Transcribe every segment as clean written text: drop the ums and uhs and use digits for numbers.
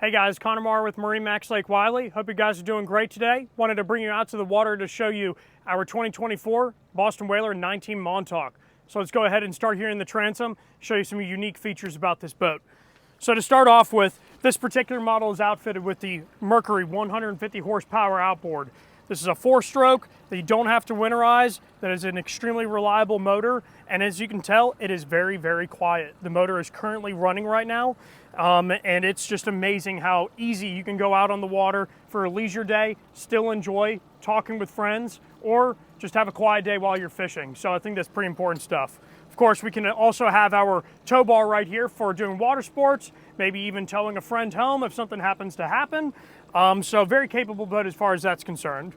Hey guys, Connor with MarineMax Lake Wylie. Hope you guys are doing great today. Wanted to bring you out to the water to show you our 2024 Boston Whaler 19 Montuak. So let's go ahead and start here in the transom, show you some unique features about this boat. So to start off with, this particular model is outfitted with the Mercury 150 horsepower outboard. This is a 4-stroke that you don't have to winterize, that is an extremely reliable motor, and as you can tell, it is very, very quiet. The motor is currently running right now, and it's just amazing how easy you can go out on the water for a leisure day, still enjoy talking with friends, or just have a quiet day while you're fishing. So I think that's pretty important stuff. Of course, we can also have our tow bar right here for doing water sports, maybe even towing a friend home if something happens to happen. So very capable boat as far as that's concerned.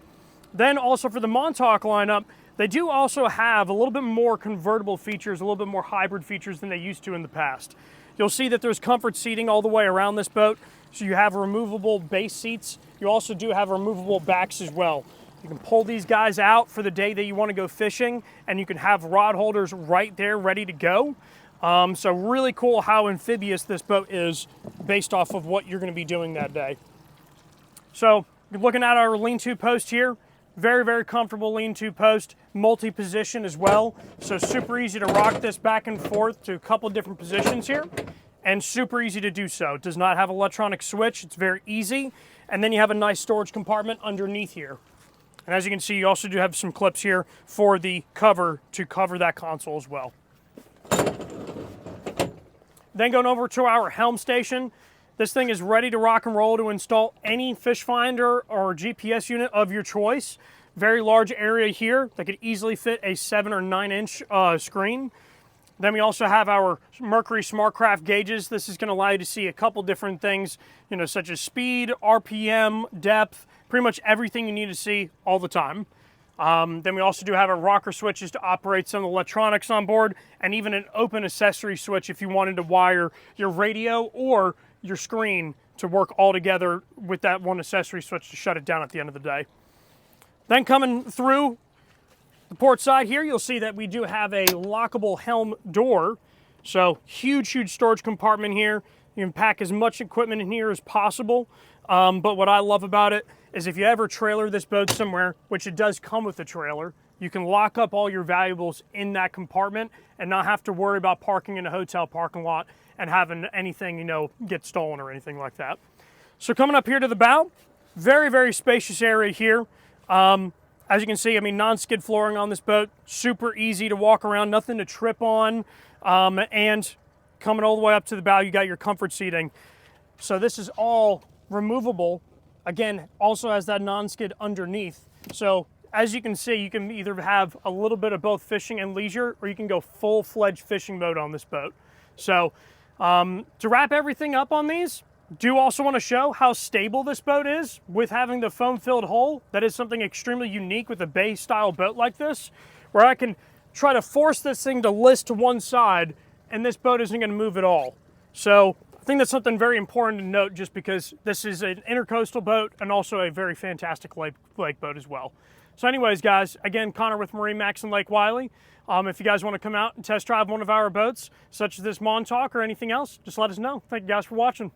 Then also for the Montuak lineup, they do also have a little bit more convertible features, a little bit more hybrid features than they used to in the past. You'll see that there's comfort seating all the way around this boat. So you have removable base seats. You also do have removable backs as well. You can pull these guys out for the day that you want to go fishing, and you can have rod holders right there ready to go. So really cool how amphibious this boat is based off of what you're going to be doing that day. So looking at our lean-to post here, very, very comfortable lean-to post, multi-position as well. So super easy to rock this back and forth to a couple different positions here, and super easy to do so. It does not have an electronic switch, it's very easy. And then you have a nice storage compartment underneath here. And as you can see, you also do have some clips here for the cover to cover that console as well. Then going over to our Helm Station, this thing is ready to rock and roll to install any fish finder or GPS unit of your choice. Very large area here that could easily fit a 7 or 9 inch screen. Then we also have our Mercury SmartCraft gauges. This is going to allow you to see a couple different things, such as speed, RPM, depth, pretty much everything you need to see all the time. Then we also do have our rocker switches to operate some of the electronics on board, and even an open accessory switch if you wanted to wire your radio or your screen to work all together with that one accessory switch to shut it down at the end of the day. Then coming through the port side here, you'll see that we do have a lockable helm door. So huge storage compartment here. You can pack as much equipment in here as possible. But what I love about it is if you ever trailer this boat somewhere, which it does come with a trailer, you can lock up all your valuables in that compartment and not have to worry about parking in a hotel parking lot and having anything, get stolen or anything like that. So coming up here to the bow, very, very spacious area here. As you can see, non-skid flooring on this boat, super easy to walk around, nothing to trip on. And coming all the way up to the bow, you got your comfort seating. So this is all removable. Again, also has that non-skid underneath. So as you can see, you can either have a little bit of both fishing and leisure, or you can go full-fledged fishing mode on this boat. So to wrap everything up on these, do also want to show how stable this boat is with having the foam-filled hull. That is something extremely unique with a bay-style boat like this, where I can try to force this thing to list to one side, and this boat isn't going to move at all. So I think that's something very important to note, just because this is an intercoastal boat and also a very fantastic lake boat as well. So anyways, guys, again, Connor with MarineMax in Lake Wylie. If you guys want to come out and test drive one of our boats, such as this Montuak or anything else, just let us know. Thank you guys for watching.